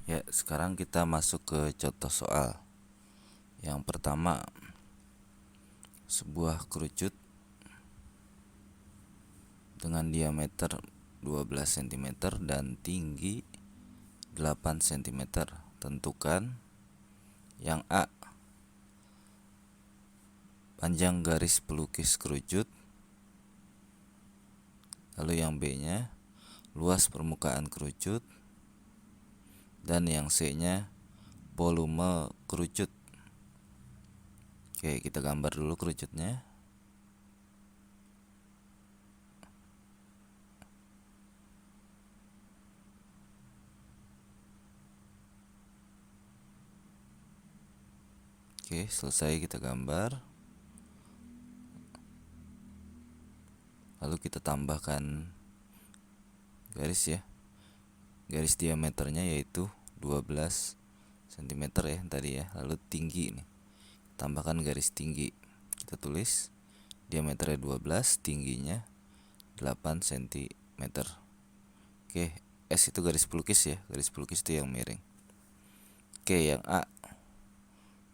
Ya, sekarang kita masuk ke contoh soal. Yang pertama, sebuah kerucut dengan diameter 12 cm dan tinggi 8 cm. Tentukan yang A, panjang garis pelukis kerucut. Lalu yang B-nya, luas permukaan kerucut. Dan yang C-nya, volume kerucut. Oke, kita gambar dulu kerucutnya. Oke, selesai kita gambar. Lalu kita tambahkan garis ya. Garis diameternya yaitu 12 cm ya tadi ya. Lalu tinggi nih. Tambahkan garis tinggi. Kita tulis diameternya 12, tingginya 8 cm. Oke, S itu garis pelukis ya. Garis pelukis itu yang miring. Oke, yang A.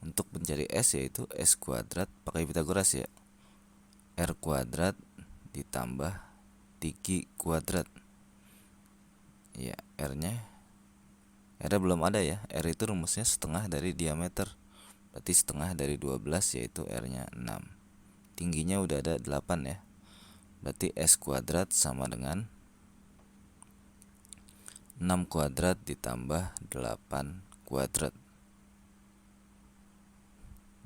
Untuk mencari S yaitu S kuadrat pakai Pitagoras ya. R kuadrat ditambah tinggi kuadrat. Ya, R-nya belum ada ya. R itu rumusnya setengah dari diameter. Berarti setengah dari 12 yaitu R-nya 6. Tingginya udah ada 8 ya. Berarti S kuadrat sama dengan 6 kuadrat ditambah 8 kuadrat.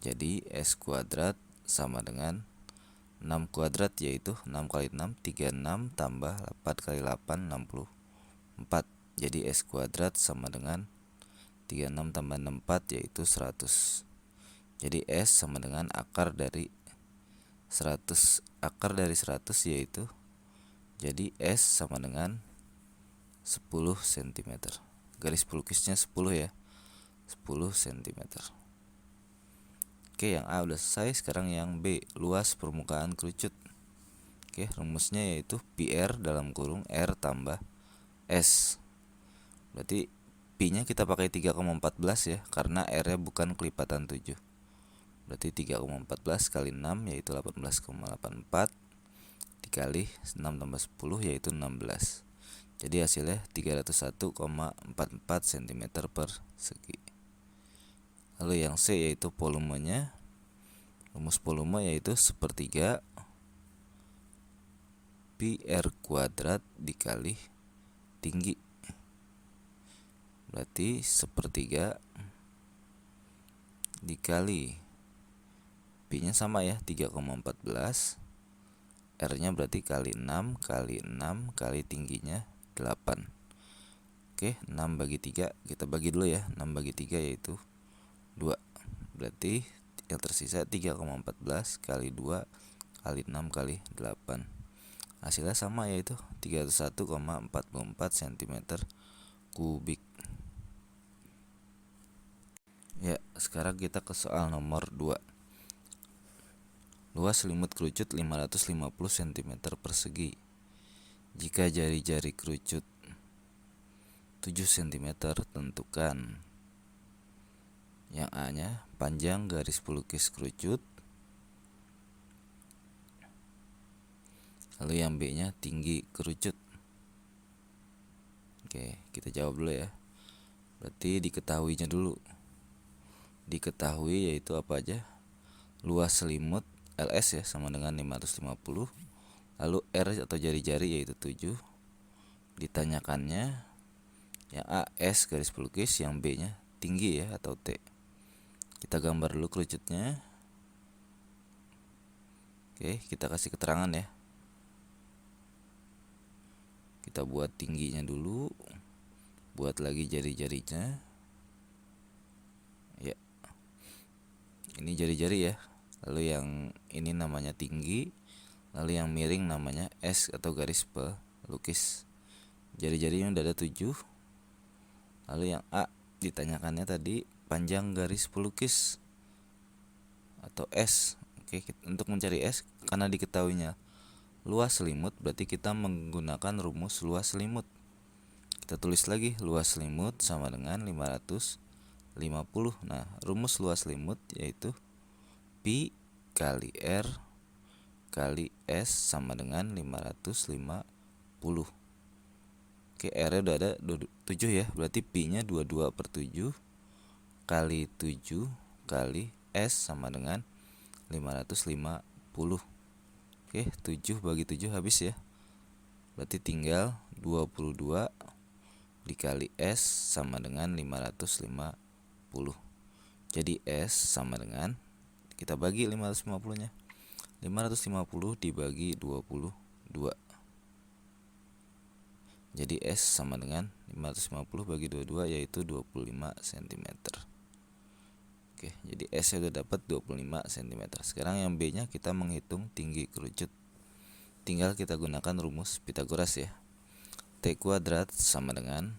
Jadi S kuadrat sama dengan 6 kuadrat yaitu 6 kali 6 36 tambah 8 kali 8 64. Jadi S kuadrat sama dengan 36 tambah 64 yaitu 100. Jadi S sama dengan akar dari 100. Akar dari 100 yaitu, jadi S sama dengan 10 cm. Garis pelukisnya 10 ya. 10 cm. Oke, yang A udah selesai. Sekarang yang B, luas permukaan kerucut. Oke, rumusnya yaitu PR dalam kurung R tambah S. Berarti P-nya kita pakai 3,14 ya, karena R-nya bukan kelipatan 7. Berarti 3,14 kali 6 yaitu 18,84. Dikali 6 tambah 10 yaitu 16. Jadi hasilnya 301,44 cm persegi. Lalu yang C yaitu volumenya. Rumus volume yaitu sepertiga pi R kuadrat dikali tinggi. Berarti sepertiga dikali P-nya sama ya, 3,14. R-nya berarti kali 6 kali 6 kali tingginya 8. Oke, 6 bagi 3 kita bagi dulu ya. 6 bagi 3 yaitu 2. Berarti yang tersisa 3,14 kali 2 kali 6 kali 8. Hasilnya sama yaitu 301,44 cm kubik. Ya, sekarang kita ke soal nomor 2. Luas selimut kerucut 550 cm persegi. Jika jari-jari kerucut 7 cm, tentukan yang A-nya panjang garis pelukis kerucut. Lalu yang B-nya tinggi kerucut. Oke, kita jawab dulu ya. Berarti diketahuinya dulu. Diketahui yaitu apa aja? Luas selimut LS ya sama dengan 550. Lalu R atau jari-jari yaitu 7. Ditanyakannya yang A S garis pelukis, yang B nya tinggi ya atau T. Kita gambar dulu kerucutnya. Oke, kita kasih keterangan ya. Kita buat tingginya dulu. Buat lagi jari-jarinya. Ya, ini jari-jari ya. Lalu yang ini namanya tinggi. Lalu yang miring namanya S atau garis pelukis. Jari-jarinya udah ada 7. Lalu yang A ditanyakannya tadi panjang garis pelukis atau S. Oke, untuk mencari S karena diketahuinya luas selimut berarti kita menggunakan rumus luas selimut. Kita tulis lagi luas selimut sama dengan 550. Nah, rumus luas selimut yaitu pi kali R kali S sama dengan 550. Oke, R nya udah ada 7 ya, berarti pi nya 22/7 kali 7 kali S sama dengan 550. Oke, 7 bagi 7 habis ya, berarti tinggal 22 dikali S sama dengan 550. Jadi S sama dengan, kita bagi 550 nya, 550 dibagi 22. Jadi S sama dengan 550 bagi 22 yaitu 25 cm. Oke, jadi S nya udah dapat 25 cm. Sekarang yang B nya kita menghitung tinggi kerucut. Tinggal kita gunakan rumus Pythagoras ya. T kuadrat sama dengan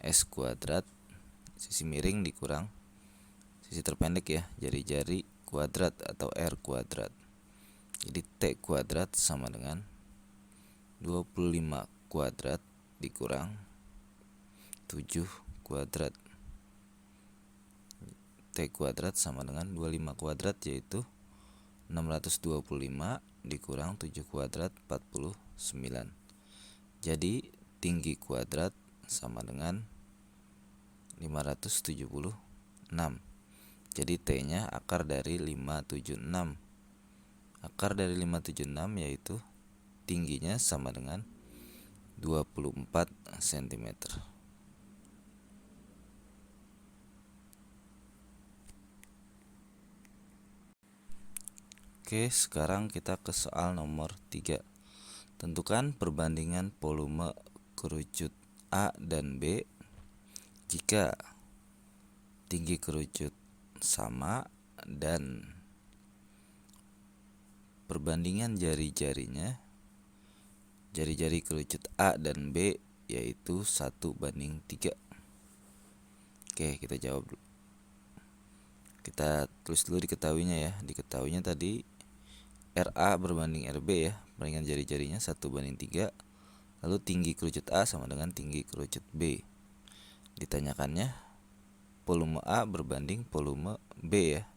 S kuadrat, sisi miring dikurang sisi terpendek ya, jari-jari kuadrat atau R kuadrat. Jadi T kuadrat sama dengan 25 kuadrat dikurang 7 kuadrat. T kuadrat sama dengan 25 kuadrat yaitu 625 dikurang 7 kuadrat 49. Jadi tinggi kuadrat sama dengan 576. Jadi T nya akar dari 576. Akar dari 576 yaitu tingginya sama dengan 24 cm. Oke, sekarang kita ke soal nomor 3. Tentukan perbandingan volume kerucut A dan B jika tinggi kerucut sama dan perbandingan jari-jarinya, jari-jari kerucut A dan B yaitu 1:3. Oke, kita jawab dulu. Kita tulis dulu diketahuinya ya. Diketahuinya tadi RA berbanding RB ya, perbandingan jari-jarinya 1:3. Lalu tinggi kerucut A sama dengan tinggi kerucut B. Ditanyakannya volume A berbanding volume B ya.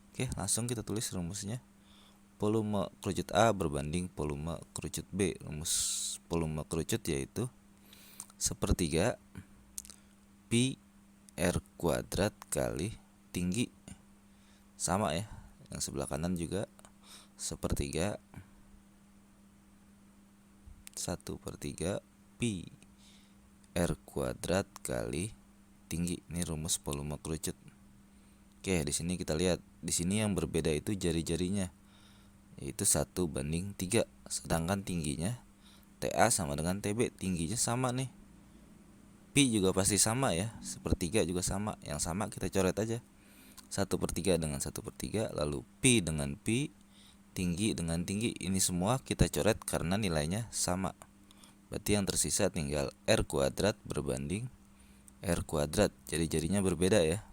Oke, langsung kita tulis rumusnya. Volume kerucut A berbanding volume kerucut B. Rumus volume kerucut yaitu 1/3 pi R kuadrat kali tinggi. Sama ya, yang sebelah kanan juga 1/3 pi R kuadrat kali tinggi. Ini rumus volume kerucut. Oke, di sini kita lihat, di sini yang berbeda itu jari-jarinya, yaitu 1:3. Sedangkan tingginya TA sama dengan TB, tingginya sama nih. Pi juga pasti sama ya, 1/3 juga sama. Yang sama kita coret aja, 1/3 dengan 1/3, lalu pi dengan pi, tinggi dengan tinggi. Ini semua kita coret karena nilainya sama. Berarti yang tersisa tinggal R kuadrat berbanding R kuadrat. Jari-jarinya berbeda ya.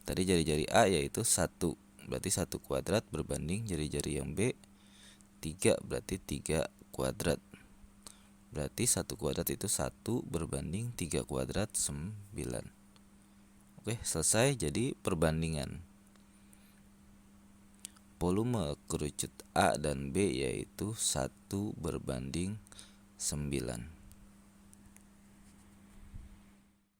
Tadi jari-jari A yaitu 1, berarti 1 kuadrat berbanding jari-jari yang B 3, berarti 3 kuadrat. Berarti 1 kuadrat itu 1 berbanding 3 kuadrat 9. Oke, selesai. Jadi perbandingan volume kerucut A dan B yaitu 1 berbanding 9.